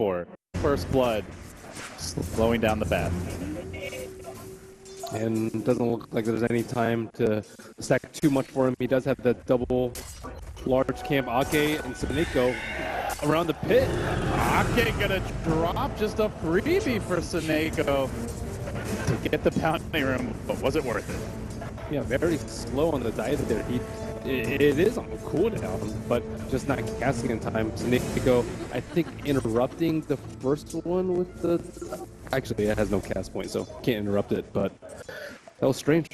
for. First blood, slowing down the path. And it doesn't look like there's any time to stack too much for him. He does have that double large camp. Akke and SoNNeikO around the pit. Akke gonna drop just a freebie for SoNNeikO to get the bounty room, but was it worth it? Yeah, very slow on the dive there. It is on cooldown, but just not casting in time. SoNNeikO, I think, interrupting the first one with the... Actually, it has no cast point, so can't interrupt it, but that was strange.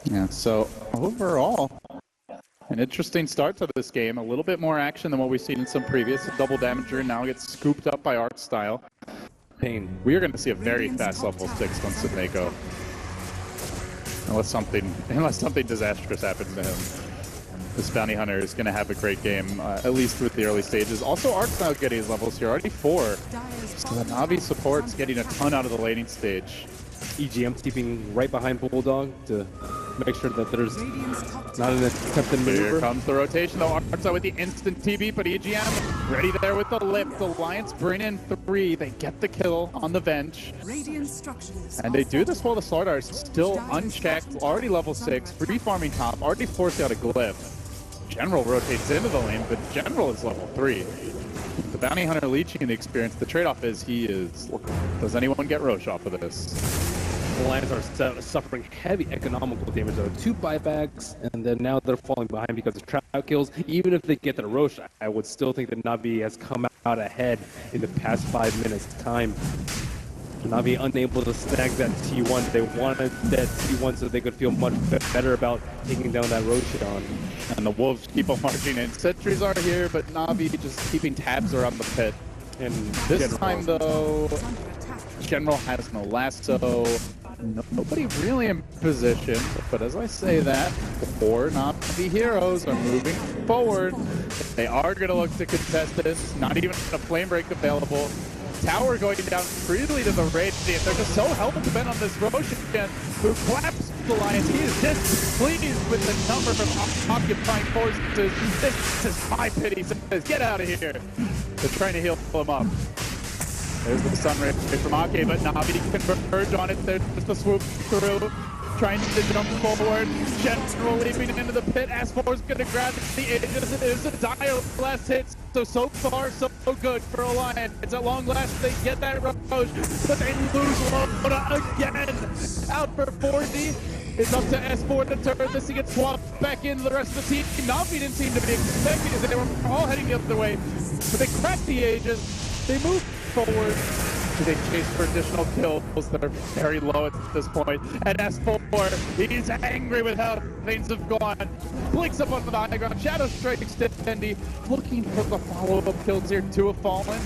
Yeah, so overall, an interesting start to this game. A little bit more action than what we've seen in some previous. A double damager now gets scooped up by artstyle. Pain. We are going to see a very fast level 6 from SoNNeikO. Unless something disastrous happens to him. This bounty hunter is going to have a great game, at least with the early stages. Also, artstyle getting his levels here, already 4. So the Navi support's getting a ton out of the laning stage. EGM keeping right behind Bulldog to make sure that there's not an attempted maneuver. Here comes the rotation, though. Artstyle with the instant TB, but EGM ready there with the lift. The Alliance bring in 3. They get the kill on the bench. And they do this while the Slardar is still unchecked, already level 6, free farming top, already forced out a glyph. General rotates into the lane, but General is level 3. The bounty hunter leeching the experience. The trade-off is does anyone get Roche off of this? The Lions are suffering heavy economical damage though. 2 buybacks, and then now they're falling behind because of trap kills. Even if they get the Roche, I would still think that Navi has come out ahead in the past 5 minutes time. Navi unable to snag that T1. They wanted that T1 so they could feel much better about taking down that Roche on. And the Wolves keep on marching in. Sentries are here, but Navi just keeping tabs around the pit. And this time, though, General has no lasso. Nobody really in position. But as I say that, 4 Navi heroes are moving forward. They are going to look to contest this. Not even a flame break available. Tower going down freely to the Radiant. They're just so hell-bent on this Roche again, who claps the Lions. He is displeased with the number of occupying forces. This is my pity. He says, get out of here. They're trying to heal him up. There's the sun ray from Akke, but Navi converge on it. There's the swoop through. Trying to jump forward. General leaping into the pit. S4 is going to grab the Aegis. It is a dire last hit. So far, so good for Alliance. It's at long last they get that Roche, but they lose Loda again. Out for 40. It's up to S4 to turn this. He gets swapped back into the rest of the team. Navi didn't seem to be expecting it. They were all heading the other way, but they cracked the Aegis. They move forward. They chase for additional kills that are very low at this point. And S4, he's angry with how things have gone. Blinks up onto the high ground. Shadow strikes Dendi, looking for the follow-up kills here. 2 have fallen.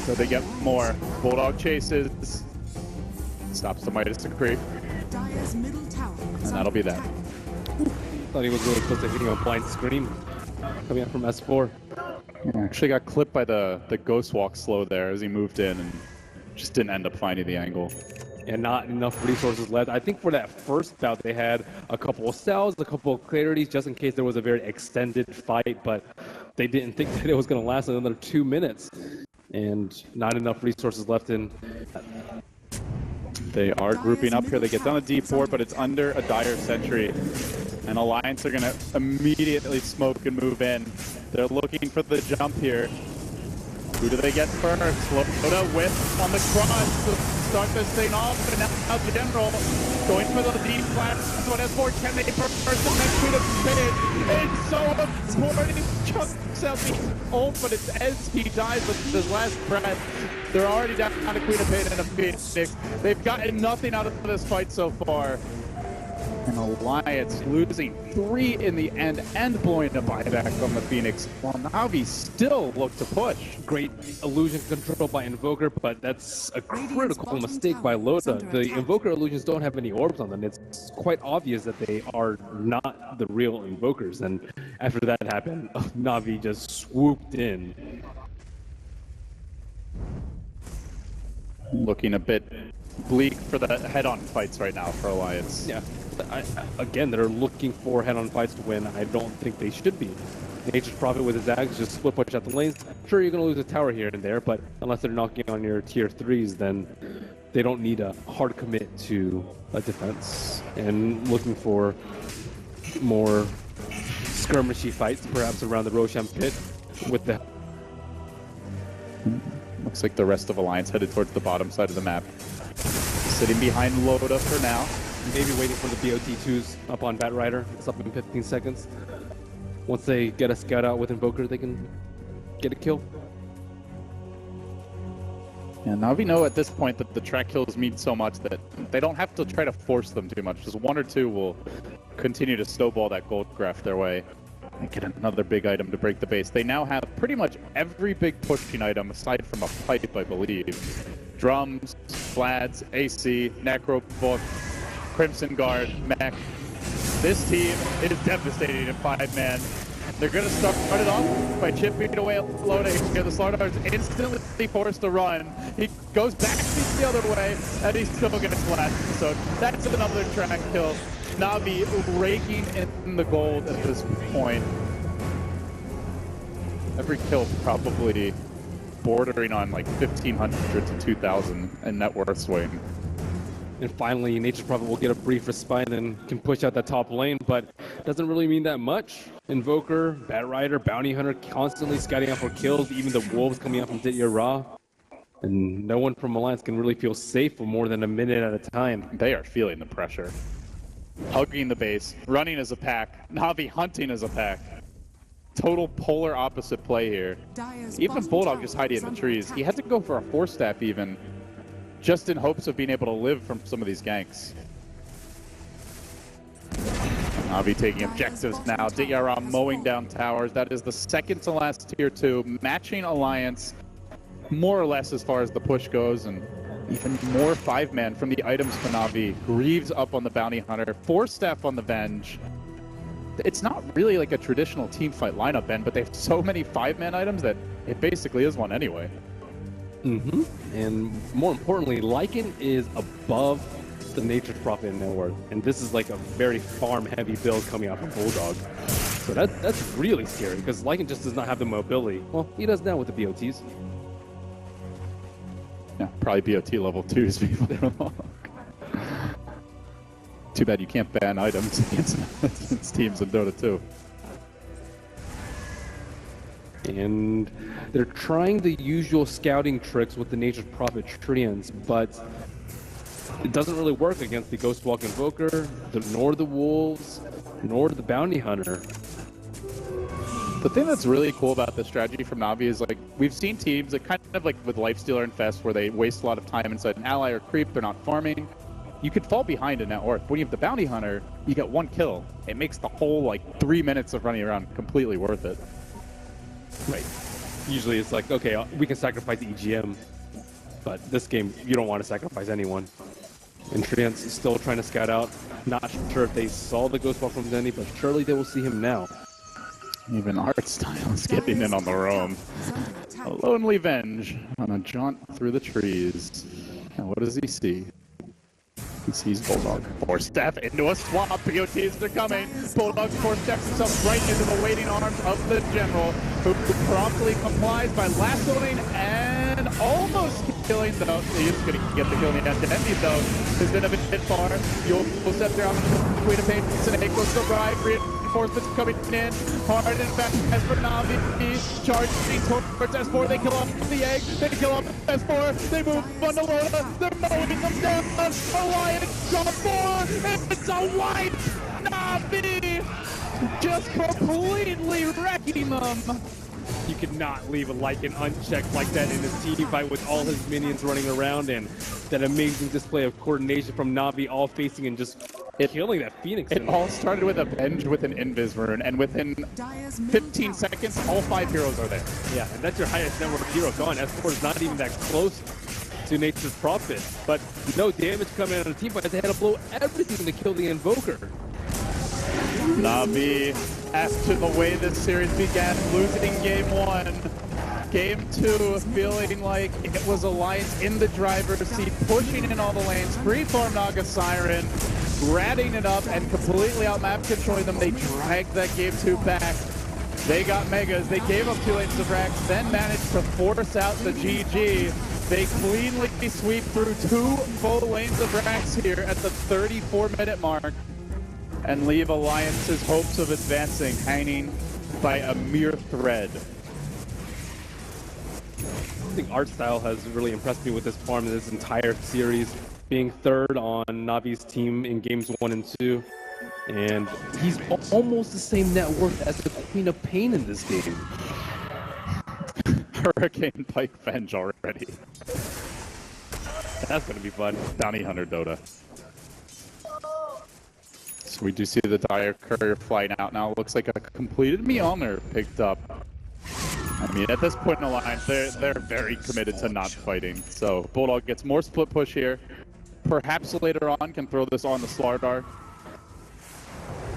So they get more. Bulldog chases. Stops the Midas to creep. And that'll be that. Thought he was really close to hitting a blind scream coming up from S4. Yeah, actually got clipped by the Ghost Walk slow there as he moved in and just didn't end up finding the angle. And not enough resources left. I think for that first bout they had a couple of cells, a couple of clarities, just in case there was a very extended fight, but they didn't think that it was going to last another 2 minutes. And not enough resources left in. They are grouping up here. They get down a D4, but it's under a dire sentry. And Alliance are going to immediately smoke and move in. They're looking for the jump here. Who do they get first? Loda whip on the cross to start this thing off, and now the General going for the deep flash. So S4 can they first and then shoot a spin. It's so important. He chucks out the ult, but it's as he dies with his last breath. They're already down to Queen of Pain and a Phoenix. They've gotten nothing out of this fight so far. And Alliance losing 3 in the end and blowing a buyback from the Phoenix, while Navi still look to push. Great illusion control by Invoker, but that's a critical mistake by Loda. The Invoker illusions don't have any orbs on them. It's quite obvious that they are not the real Invokers, and after that happened, Navi just swooped in. Looking a bit bleak for the head-on fights right now for Alliance. Yeah. Again, they're looking for head-on fights to win. I don't think they should be. Nature's Prophet with his axe just split push out the lanes. Sure, you're going to lose a tower here and there, but unless they're knocking on your tier 3s, then they don't need a hard commit to a defense. And looking for more skirmishy fights, perhaps around the Roshan pit with the... Looks like the rest of Alliance headed towards the bottom side of the map. Sitting behind Loda for now. Maybe waiting for the BOT2s up on Batrider. It's up in 15 seconds. Once they get a scout out with Invoker, they can get a kill. Yeah, Navi know at this point that the track kills mean so much that they don't have to try to force them too much. Just one or two will continue to snowball that gold graph their way and get another big item to break the base. They now have pretty much every big pushing item aside from a pipe, I believe. Drums, Vlads, AC, Necro Book, Crimson Guard, Mech. This team is devastating in 5-man. They're going to start it off by chipping away at Loda here. The Slardar is instantly forced to run. He goes back the other way, and he's still going to splash. So that's another track kill. Navi raking in the gold at this point. Every kill probably bordering on like 1,500 to 2,000 in net worth swing. And finally, Nature's Prophet will get a brief respite and can push out that top lane, but doesn't really mean that much. Invoker, Batrider, Bounty Hunter constantly scouting out for kills, even the Wolves coming out from Ditya Ra. And no one from Alliance can really feel safe for more than a minute at a time. They are feeling the pressure. Hugging the base, running as a pack, Navi hunting as a pack. Total polar opposite play here. Even Bulldog just hiding in the trees. He had to go for a 4-step even, just in hopes of being able to live from some of these ganks. Navi taking objectives now. Ditya Ra mowing down towers. That is the second to last tier 2, matching Alliance more or less as far as the push goes, and even more 5-man from the items for Navi. Greaves up on the Bounty Hunter, 4-step on the Venge. It's not really like a traditional team fight lineup, Ben, but they have so many 5-man items that it basically is one anyway. And more importantly, Lycan is above the Nature's Prophet in net worth, and this is like a very farm-heavy build coming out from Bulldog. So that's really scary, because Lycan just does not have the mobility. Well, he does now with the BOTs. Yeah, probably BOT level 2s before long. Too bad you can't ban items against teams in Dota 2. And they're trying the usual scouting tricks with the Nature's Prophet Treants, but it doesn't really work against the Ghostwalk Invoker, nor the Wolves, nor the Bounty Hunter. The thing that's really cool about this strategy from Navi is, like, we've seen teams that kind of like with Lifestealer and Fest where they waste a lot of time inside an ally or creep, they're not farming. You could fall behind in net worth. When you have the Bounty Hunter, you get 1 kill. It makes the whole, like, 3 minutes of running around completely worth it. Right. Usually it's like, okay, we can sacrifice EGM, but this game, you don't want to sacrifice anyone. And Treants still trying to scout out. Not sure if they saw the Ghostwalk from Dendi, but surely they will see him now. Even Artstyle is getting in on the roam. A lonely Venge on a jaunt through the trees. And what does he see? He sees Bulldog. 4-step into a swamp. POTs are coming. Bulldog 4-steps himself right into the waiting arms of the General, who promptly complies by lassoing and almost killing, though. He is going to get the kill in the end. Dendi, though, has been a bit far. You'll step there on the Queen of Pain. SoNNeikO still right. Reinforcements coming in. Hard and fast as for Navi. Charging towards S4. They kill off the egg. They kill off S4. They move on to Loda. They're mowing them down. Alliance got 4. It's a white Navi. Just completely wrecking them. You could not leave a Lycan unchecked like that in his team fight with all his minions running around, and that amazing display of coordination from Navi, all facing and just killing that Phoenix. It all started with a Venge with an Invis rune, and within 15 seconds, all 5 heroes are there. Yeah, and that's your highest net worth hero gone. S4 is not even that close to Nature's Prophet, but no damage coming out of the team fight. They had to blow everything to kill the Invoker. Navi, after the way this series began, losing game 1. Game 2, feeling like it was Alliance in the driver's seat, pushing in all the lanes. Free farm Naga Siren, ratting it up and completely outmap controlling them. They dragged that game 2 back. They got Megas, they gave up 2 lanes of Rax, then managed to force out the GG. They cleanly sweep through 2 full lanes of Rax here at the 34-minute mark and leave Alliance's hopes of advancing hanging by a mere thread. I think artstyle has really impressed me with this farm in this entire series, being third on Navi's team in games 1 and 2. And he's almost the same net worth as the Queen of Pain in this game. Hurricane Pike Venge already. That's going to be fun. Bounty Hunter Dota. So we do see the Dire Courier flying out now. Looks like a completed Mjolnir picked up. I mean, at this point in the line, they're very committed to not fighting. So Bulldog gets more split push here. Perhaps later on can throw this on the Slardar.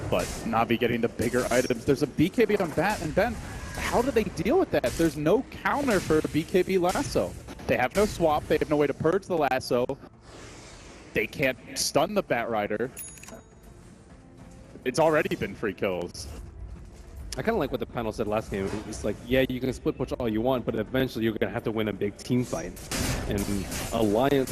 But Navi getting the bigger items. There's a BKB on Bat, and Ben, how do they deal with that? There's no counter for BKB Lasso. They have no swap. They have no way to purge the Lasso. They can't stun the Batrider. It's already been free kills. I kind of like what the panel said last game. It's like, yeah, you can split push all you want, but eventually you're going to have to win a big team fight. And Alliance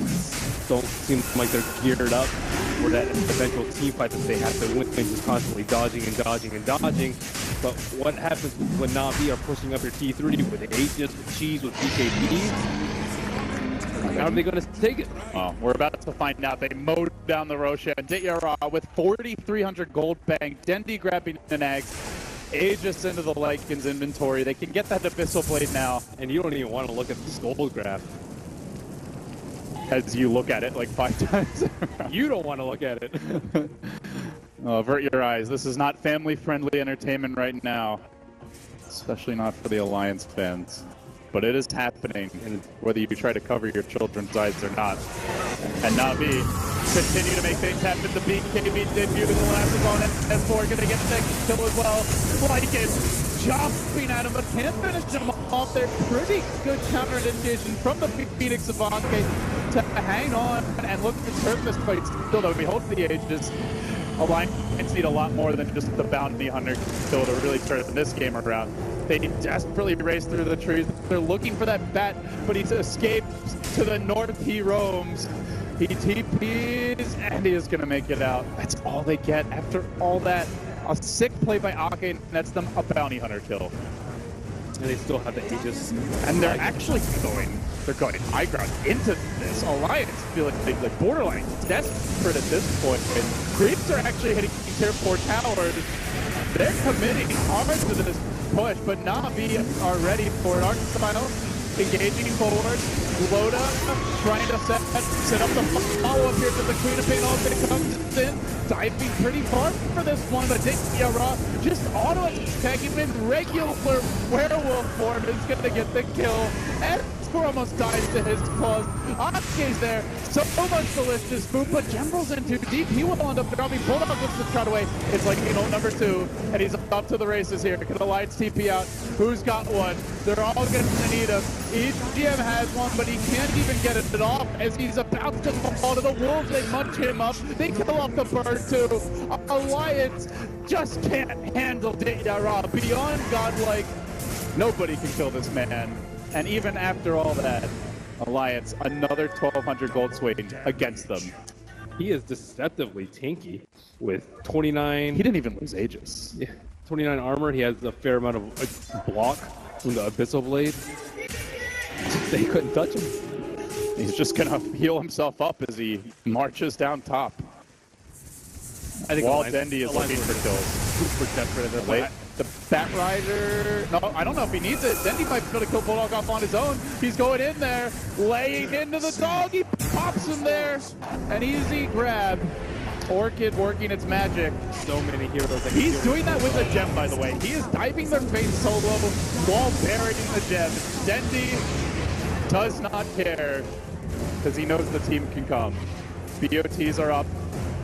don't seem like they're geared up for that eventual team fight that they have to win, just constantly dodging and dodging and dodging. But what happens when Navi are pushing up your T3 with Aegis, with Cheese, with BKB? How are they going to take it? Well, we're about to find out. They mowed down the Roshan and Ditya Ra with 4,300 gold bang. Dendi grabbing an egg. Aegis into the Lycan's inventory. They can get that Abyssal Blade now. And you don't even want to look at the gold graph. As you look at it like 5 times. You don't want to look at it. Avert your eyes. This is not family-friendly entertainment right now. Especially not for the Alliance fans. But it is happening, and whether you try to cover your children's eyes or not. And Navi continue to make things happen. The BKB debut to the last opponent. S4 gonna get the next kill as well. Lycan jumping at him, but can't finish him off there. Pretty good counter initiation from the Phoenix of Akke to hang on and look to turn this fight. Still though, we hold the Aegis. Alliance need a lot more than just the Bounty Hunter kill to really turn this game around. They desperately race through the trees. They're looking for that bat, but he's escaped to the north. He roams. He TPs, and he is going to make it out. That's all they get after all that. A sick play by Akke nets them a Bounty Hunter kill. And they still have the Aegis. And they're actually going high ground into this. Alliance feel like borderline desperate at this point. And creeps are actually hitting tier 4 towers. They're committing hard to this push, but Navi are ready for it. Artstyle engaging forward. Loda trying to set up the follow-up here to the Queen of Pain. Also comes in, diving pretty far for this one, but Ditya Ra just auto-attacking him in regular werewolf form is going to get the kill. And almost dies to his claws. Akke's there. So much delicious food, but Gembrel's in too deep. He will end up dropping. Bulldog looks to trot away. It's like, you know, number 2, and he's up to the races here. Can Alliance TP out? Who's got one? They're all going to need him. EGM has one, but he can't even get it off as he's about to fall to the wolves. They munch him up. They kill off the bird too. Alliance just can't handle Ditya Ra. Beyond godlike, nobody can kill this man. And even after all that, Alliance, another 1,200 gold swing against them. He is deceptively tanky with 29... He didn't even lose Aegis. Yeah, 29 armor. He has a fair amount of block from the Abyssal Blade. They couldn't touch him. He's just going to heal himself up as he marches down top. I think While Dendi is looking for kills. Super desperate at this point. The Batrider, no, I don't know if he needs it. Dendi might be able to kill Bulldog off on his own. He's going in there, laying into the dog. He pops him there. An easy grab. Orchid working its magic. So many heroes. He's doing that with a gem, by the way. He is diving their face solo while burying the gem. Dendi does not care because he knows the team can come. BOTs are up.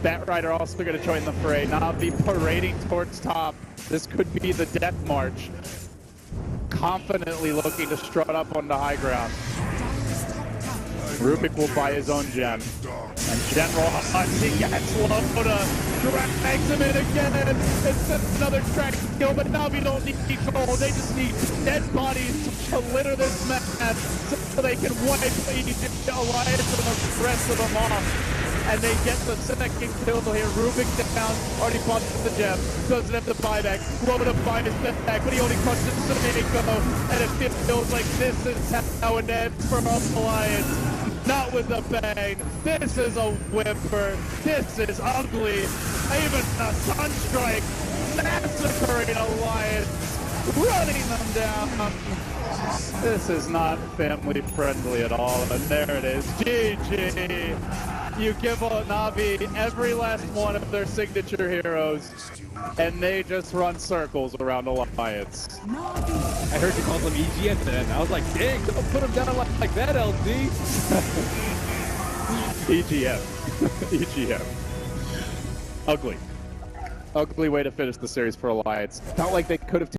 Batrider also going to join the fray. Navi parading towards top. This could be the death march. Confidently looking to strut up on the high ground. Rubick will buy his own gem. And General Hunt, he gets Loda, drags him in again. It's another track kill, but Navi don't need gold. They just need dead bodies to litter this map so they can wipe each alliance and the rest of them off. And they get the second kill here. Rubick down, already bought the gem, doesn't have the buyback. Loda buys the back, but he only crushes SoNNeikO. And it feels like this is how it ends for Alliance. Not with a bang. This is a whimper. This is ugly. Even a Sunstrike massacring Alliance, running them down. This is not family friendly at all. And there it is. GG. You give Navi every last one of their signature heroes, and they just run circles around Alliance. I heard you call them EGM then. I was like, dang, don't put them down like that, LD. EGM. EGM. Ugly. Ugly way to finish the series for Alliance. Felt like they could have